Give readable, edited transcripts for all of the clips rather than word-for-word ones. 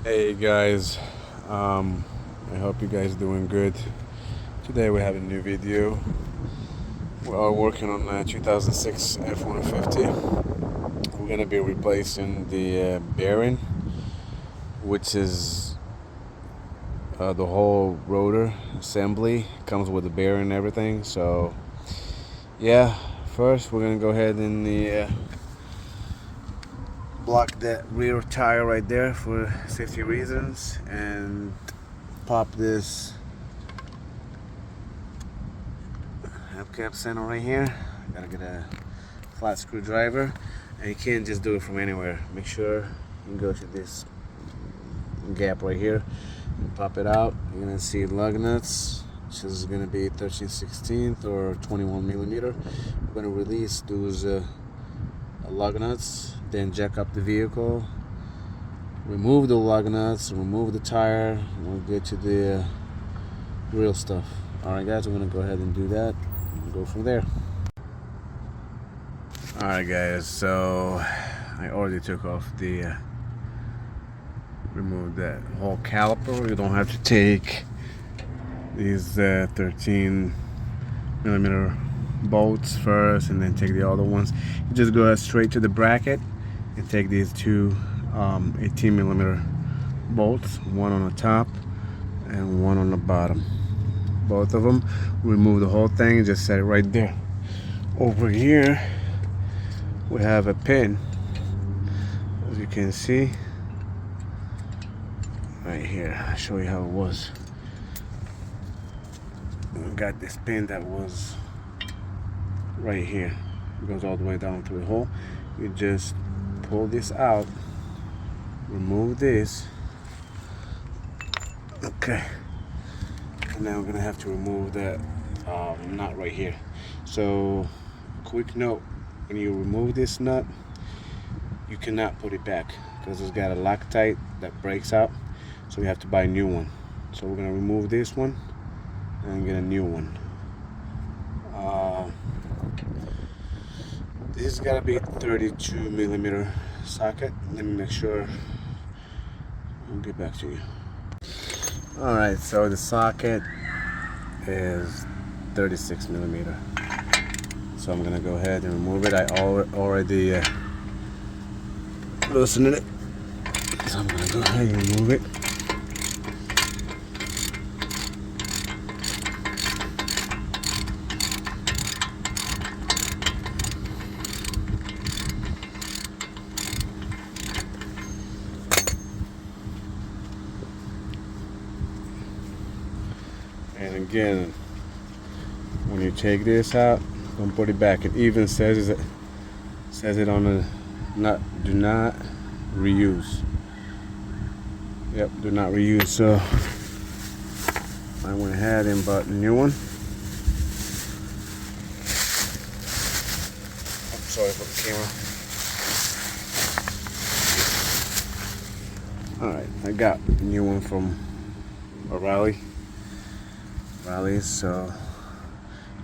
Hey guys, I hope you guys doing good. Today we have a new video. We are working on a 2006 F150. We're gonna be replacing the bearing, which is the whole rotor assembly. Comes with the bearing and everything. So yeah, first we're gonna go ahead and block that rear tire right there for safety reasons and pop this hubcap center right here. Gotta get a flat screwdriver, and you can't just do it from anywhere. Make sure you go to this gap right here and pop it out. You're gonna see lug nuts, which is gonna be 13/16 or 21 millimeter. We're gonna release those lug nuts, then jack up the vehicle, remove the lug nuts, remove the tire, and we'll get to the real stuff. Alright guys, we're gonna go ahead and do that and go from there. Alright guys, so I already took off the remove that whole caliper. You don't have to take these 13 millimeter bolts first and then take the other ones. You just go straight to the bracket and take these two 18 millimeter bolts, one on the top and one on the bottom. Both of them. Remove the whole thing and just set it right there. Over here we have a pin, as you can see right here. I'll show you how it was. We got this pin that was right here. It goes all the way down through the hole. You just pull this out, remove this. Okay, and now we're gonna have to remove that nut right here. So quick note, when you remove this nut, you cannot put it back because it's got a Loctite that breaks out, so you have to buy a new one. So we're gonna remove this one and get a new one. This has got to be 32 millimeter socket. Let me make sure. I'll get back to you. Alright, so the socket is 36 millimeter. So I'm gonna go ahead and remove it. I already loosened it. So I'm gonna go ahead and remove it. And again, when you take this out, don't put it back. It even says it on the nut, do not reuse. Yep, do not reuse. So I went ahead and bought a new one. I'm sorry for the camera. Alright, I got a new one from a rallies. So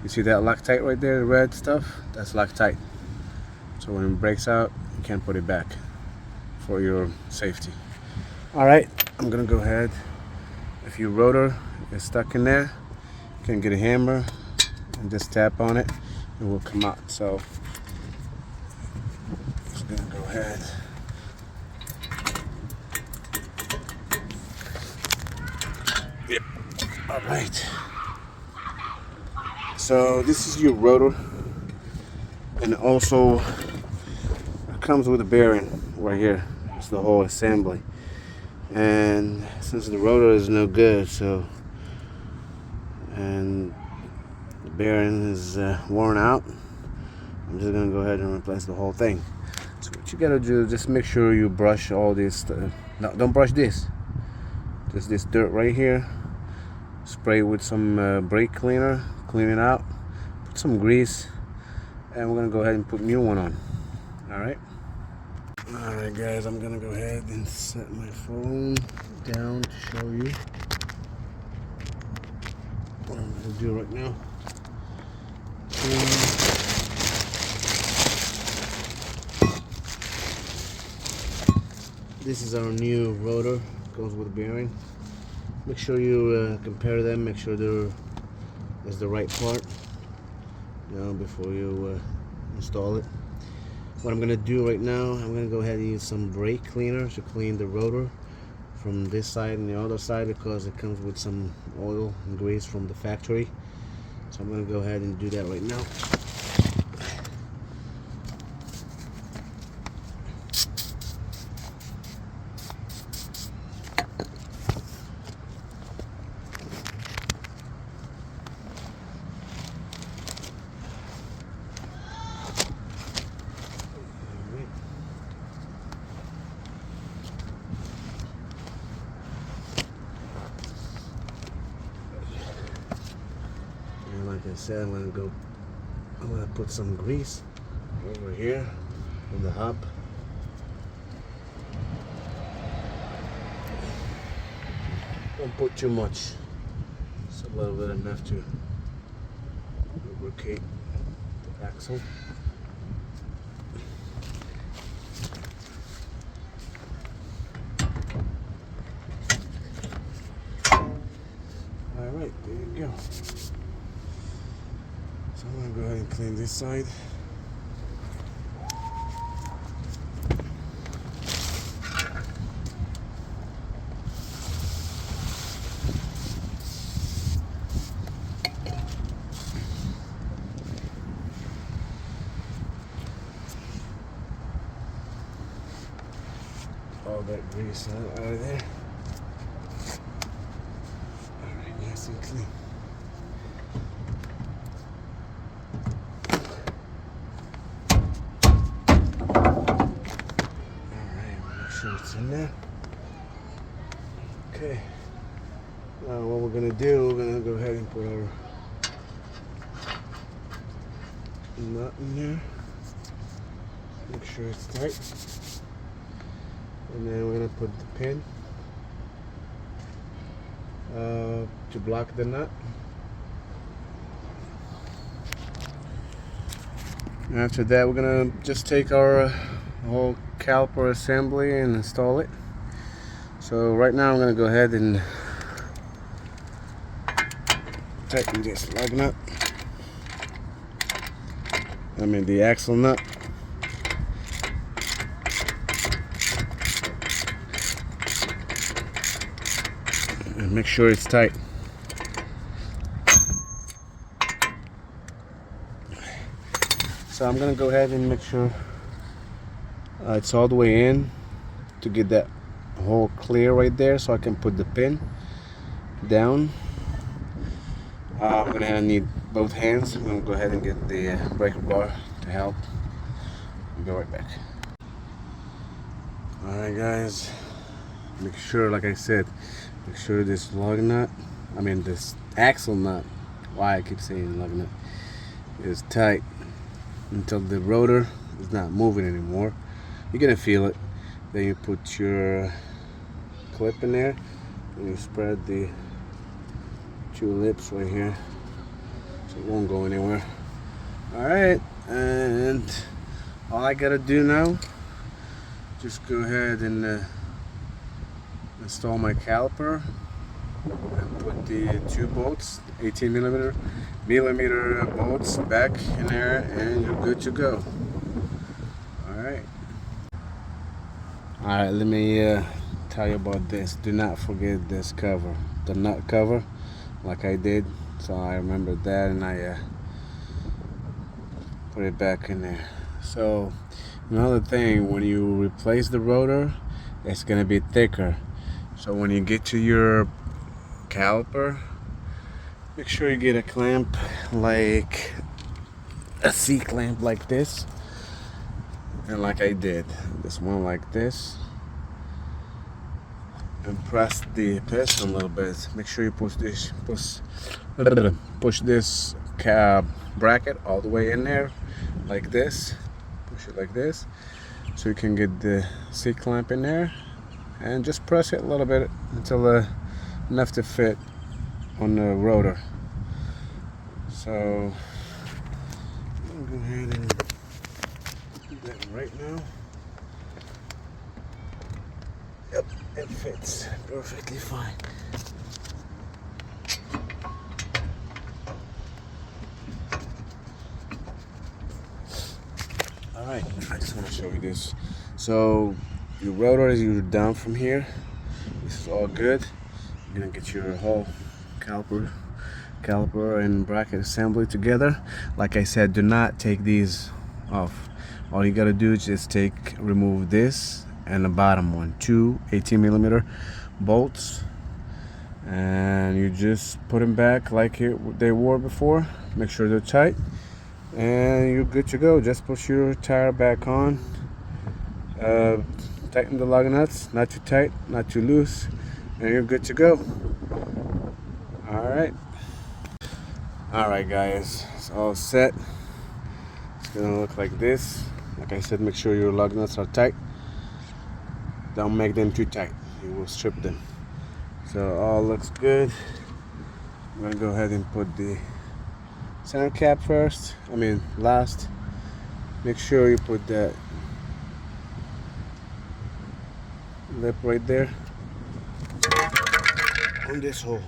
you see that Loctite right there, the red stuff? That's Loctite. So when it breaks out, you can't put it back for your safety. Alright, I'm gonna go ahead. If your rotor is stuck in there, you can get a hammer and just tap on it, it will come out. So I'm just gonna go ahead. Yep. Alright. So this is your rotor, and also it comes with a bearing right here. It's the whole assembly, and since the rotor is no good, and the bearing is worn out, I'm just gonna go ahead and replace the whole thing. So what you gotta do, just make sure you brush all this stuff. No, don't brush this. Just this dirt right here. Spray it with some brake cleaner, clean it out, put some grease, and we're gonna go ahead and put a new one on. Alright guys, I'm gonna go ahead and set my phone down to show you what I'm gonna do right now. This is our new rotor comes with a bearing. Make sure you compare them, make sure there's the right part, before you install it. What I'm gonna do right now, I'm gonna go ahead and use some brake cleaner to clean the rotor from this side and the other side, because it comes with some oil and grease from the factory. So I'm gonna go ahead and do that right now. Like I said, I'm gonna put some grease over here on the hub. Don't put too much, just a little bit enough to lubricate the axle. Alright, there you go. So I'm going to go ahead and clean this side. All that grease out of there. Alright, nice and clean. Sure it's in there. Okay. Now what we're gonna do, we're gonna go ahead and put our nut in there. Make sure it's tight. And then we're gonna put the pin to block the nut. After that, we're gonna just take our whole caliper assembly and install it. So right now I'm going to go ahead and tighten this lug nut, the axle nut. And make sure it's tight. So I'm going to go ahead and make sure it's all the way in to get that hole clear right there, so I can put the pin down. I'm gonna need both hands. I'm gonna go ahead and get the breaker bar to help. I'll be right back. Alright guys, make sure, like I said, make sure this lug nut, this axle nut, why I keep saying lug nut, is tight until the rotor is not moving anymore. You're gonna feel it. Then you put your clip in there and you spread the two lips right here so it won't go anywhere. Alright, and all I gotta do now, just go ahead and install my caliper and put the two bolts, 18 millimeter bolts back in there, and you're good to go. Alright, let me tell you about this. Do not forget this cover, the nut cover, like I did. So I remembered that and I put it back in there. So another thing, when you replace the rotor, it's going to be thicker. So when you get to your caliper, make sure you get a clamp, like a C-clamp like this. And like I did, this one like this, and press the piston a little bit. Make sure you push this bracket all the way in there, like this. Push it like this, so you can get the C-clamp in there, and just press it a little bit until enough to fit on the rotor. So I'm gonna go ahead and do that right now. Yep, it fits perfectly fine. Alright, I just want to show you this. So your rotor is usually down from here. This is all good. You're gonna get your whole caliper and bracket assembly together. Like I said, do not take these off. All you gotta do is just remove this and the bottom one, two 18mm bolts, and you just put them back like they were before. Make sure they're tight, and you're good to go. Just put your tire back on. Tighten the lug nuts, not too tight, not too loose, and you're good to go. Alright guys, it's all set. It's gonna look like this. Like I said, make sure your lug nuts are tight. Don't make them too tight, you will strip them. So all looks good. I'm gonna go ahead and put the center cap last. Make sure you put that lip right there on this hole.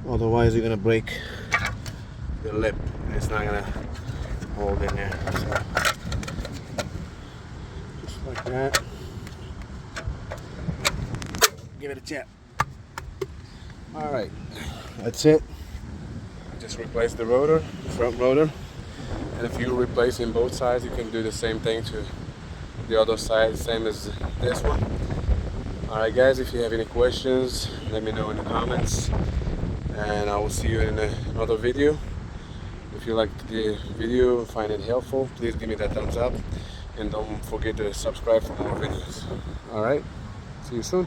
Otherwise you're gonna break the lip and it's not gonna hold in there. So just like that. Give it a tap. Alright, that's it. Just replace the rotor, front rotor. And if you're replacing both sides, you can do the same thing to the other side, same as this one. Alright guys, if you have any questions, let me know in the comments. And I will see you in another video. If you like the video, find it helpful, please give me that thumbs up. And don't forget to subscribe for more videos. Alright, see you soon.